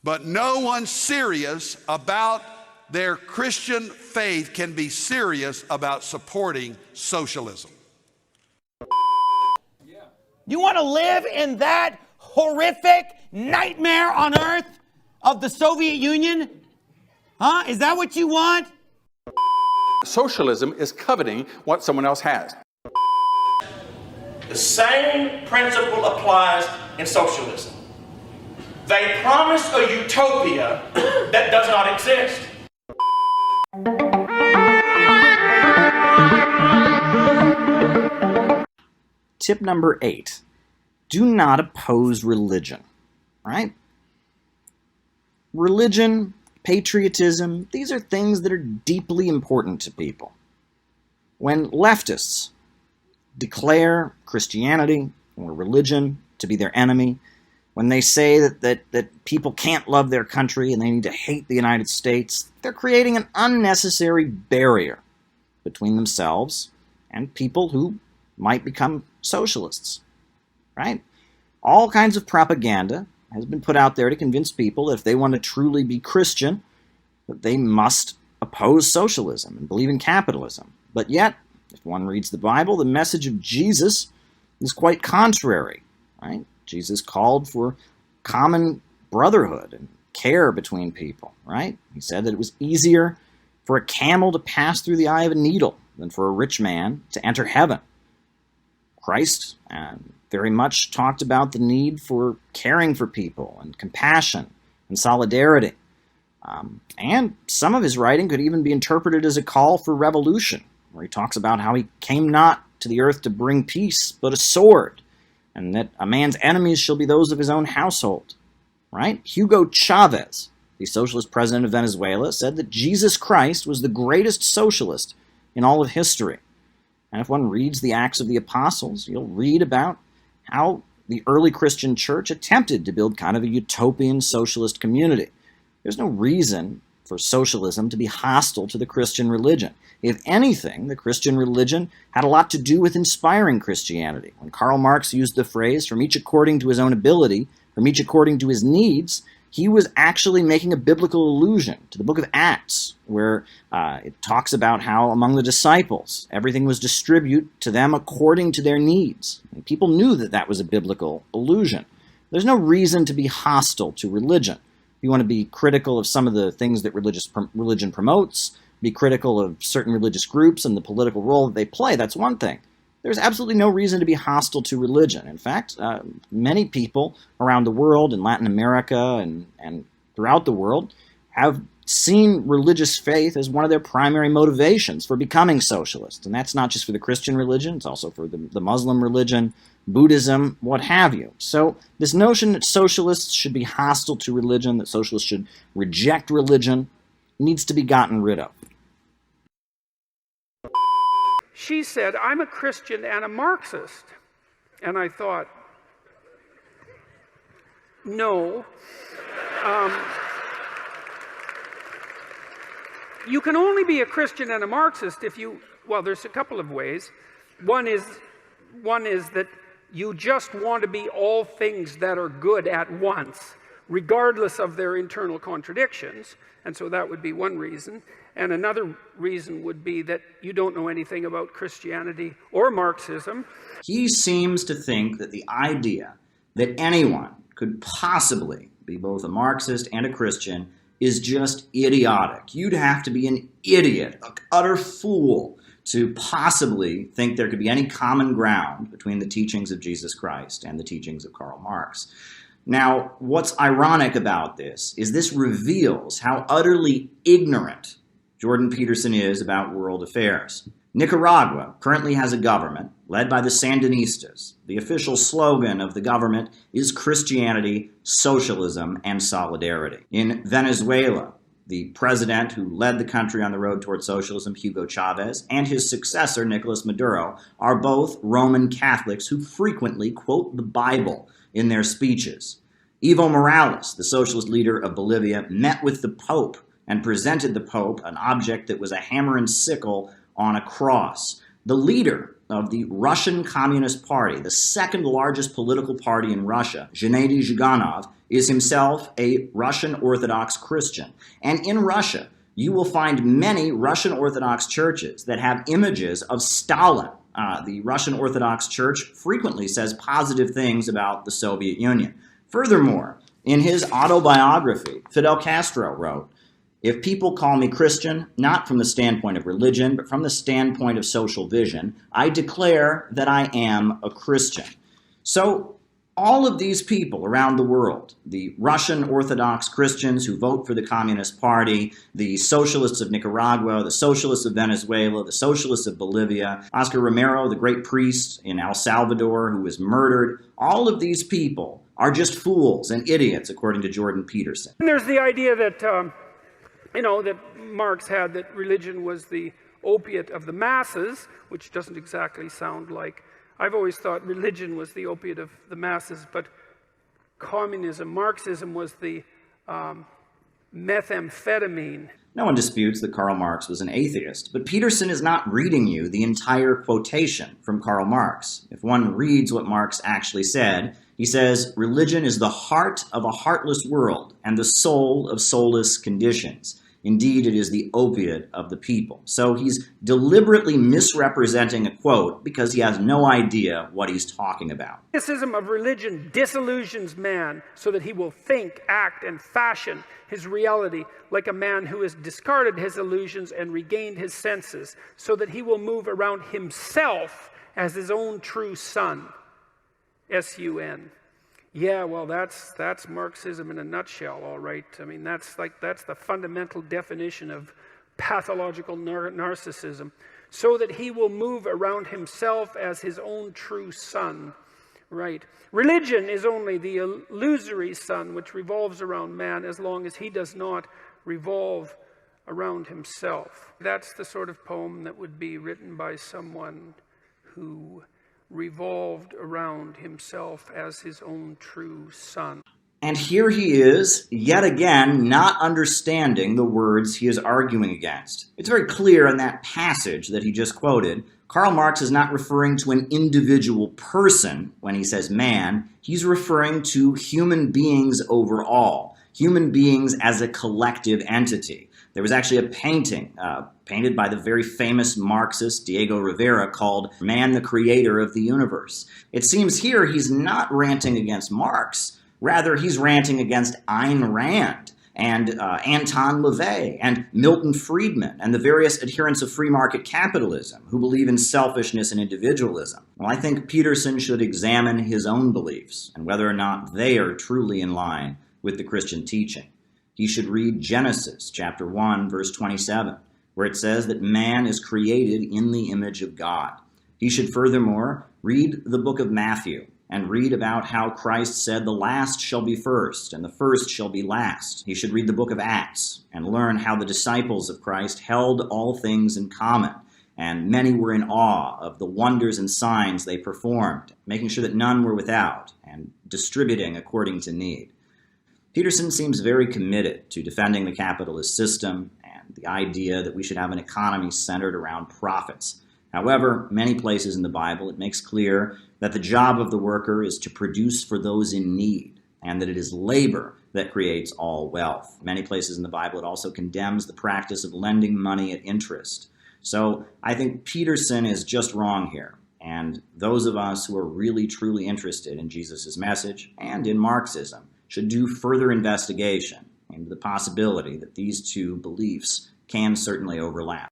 But no one serious about their Christian faith can be serious about supporting socialism. You want to live in that horrific nightmare on earth of the Soviet Union? Huh? Is that what you want? Socialism is coveting what someone else has. The same principle applies in socialism. They promise a utopia that does not exist. Tip number 8, do not oppose religion, right? Religion, patriotism, these are things that are deeply important to people. When leftists declare Christianity or religion to be their enemy, when they say that people can't love their country and they need to hate the United States, they're creating an unnecessary barrier between themselves and people who might become socialists, right? All kinds of propaganda has been put out there to convince people that if they want to truly be Christian, that they must oppose socialism and believe in capitalism. But yet, if one reads the Bible, the message of Jesus is quite contrary, right? Jesus called for common brotherhood and care between people, right? He said that it was easier for a camel to pass through the eye of a needle than for a rich man to enter heaven. Christ very much talked about the need for caring for people and compassion and solidarity. And some of his writing could even be interpreted as a call for revolution, where he talks about how he came not to the earth to bring peace, but a sword, and that a man's enemies shall be those of his own household. Right? Hugo Chavez, the socialist president of Venezuela, said that Jesus Christ was the greatest socialist in all of history. And if one reads the Acts of the Apostles, you'll read about how the early Christian church attempted to build kind of a utopian socialist community. There's no reason for socialism to be hostile to the Christian religion. If anything, the Christian religion had a lot to do with inspiring Christianity. When Karl Marx used the phrase, from each according to his own ability, from each according to his needs, he was actually making a biblical allusion to the book of Acts, where it talks about how among the disciples, everything was distributed to them according to their needs. And people knew that that was a biblical allusion. There's no reason to be hostile to religion. If you want to be critical of some of the things that religion promotes, be critical of certain religious groups and the political role that they play, that's one thing. There's absolutely no reason to be hostile to religion. In fact, many people around the world, in Latin America and throughout the world, have seen religious faith as one of their primary motivations for becoming socialist. And that's not just for the Christian religion, it's also for the Muslim religion, Buddhism, what have you. So this notion that socialists should be hostile to religion, that socialists should reject religion, needs to be gotten rid of. She said, I'm a Christian and a Marxist. And I thought, no. You can only be a Christian and a Marxist if you, well, there's a couple of ways. One is that you just want to be all things that are good at once, regardless of their internal contradictions. And so that would be one reason. And another reason would be that you don't know anything about Christianity or Marxism. He seems to think that the idea that anyone could possibly be both a Marxist and a Christian is just idiotic. You'd have to be an idiot, an utter fool, to possibly think there could be any common ground between the teachings of Jesus Christ and the teachings of Karl Marx. Now, what's ironic about this is this reveals how utterly ignorant Jordan Peterson is about world affairs. Nicaragua currently has a government led by the Sandinistas. The official slogan of the government is Christianity, socialism, and solidarity. In Venezuela, the president who led the country on the road toward socialism, Hugo Chavez, and his successor, Nicolas Maduro, are both Roman Catholics who frequently quote the Bible in their speeches. Evo Morales, the socialist leader of Bolivia, met with the Pope and presented the Pope an object that was a hammer and sickle on a cross. The leader of the Russian Communist Party, the second largest political party in Russia, Gennady Zyuganov, is himself a Russian Orthodox Christian. And in Russia, you will find many Russian Orthodox churches that have images of Stalin. The Russian Orthodox Church frequently says positive things about the Soviet Union. Furthermore, in his autobiography, Fidel Castro wrote, "If people call me Christian, not from the standpoint of religion, but from the standpoint of social vision, I declare that I am a Christian." So all of these people around the world, the Russian Orthodox Christians who vote for the Communist Party, the socialists of Nicaragua, the socialists of Venezuela, the socialists of Bolivia, Oscar Romero, the great priest in El Salvador who was murdered, all of these people are just fools and idiots, according to Jordan Peterson. And there's the idea that, that Marx had, that religion was the opiate of the masses, which doesn't exactly sound like. I've always thought religion was the opiate of the masses, but communism, Marxism was the methamphetamine. No one disputes that Karl Marx was an atheist, but Peterson is not reading you the entire quotation from Karl Marx. If one reads what Marx actually said, he says, "Religion is the heart of a heartless world and the soul of soulless conditions. Indeed, it is the opiate of the people." So he's deliberately misrepresenting a quote because he has no idea what he's talking about. Criticism of religion disillusions man so that he will think, act, and fashion his reality like a man who has discarded his illusions and regained his senses, so that he will move around himself as his own true sun. S-U-N. Yeah, well, that's Marxism in a nutshell, all right. I mean, that's the fundamental definition of pathological narcissism. So that he will move around himself as his own true sun, right. Religion is only the illusory sun which revolves around man as long as he does not revolve around himself. That's the sort of poem that would be written by someone who revolved around himself as his own true sun. And here he is, yet again, not understanding the words he is arguing against. It's very clear in that passage that he just quoted, Karl Marx is not referring to an individual person when he says man. He's referring to human beings overall, human beings as a collective entity. There was actually a painting painted by the very famous Marxist Diego Rivera called Man, the Creator of the Universe. It seems here he's not ranting against Marx. Rather, he's ranting against Ayn Rand and Anton LaVey and Milton Friedman and the various adherents of free market capitalism who believe in selfishness and individualism. Well, I think Peterson should examine his own beliefs and whether or not they are truly in line with the Christian teaching. He should read Genesis chapter 1, verse 27, where it says that man is created in the image of God. He should furthermore read the book of Matthew and read about how Christ said the last shall be first and the first shall be last. He should read the book of Acts and learn how the disciples of Christ held all things in common, and many were in awe of the wonders and signs they performed, making sure that none were without and distributing according to need. Peterson seems very committed to defending the capitalist system and the idea that we should have an economy centered around profits. However, many places in the Bible it makes clear that the job of the worker is to produce for those in need, and that it is labor that creates all wealth. Many places in the Bible it also condemns the practice of lending money at interest. So I think Peterson is just wrong here, and those of us who are really truly interested in Jesus' message and in Marxism should do further investigation into the possibility that these two beliefs can certainly overlap.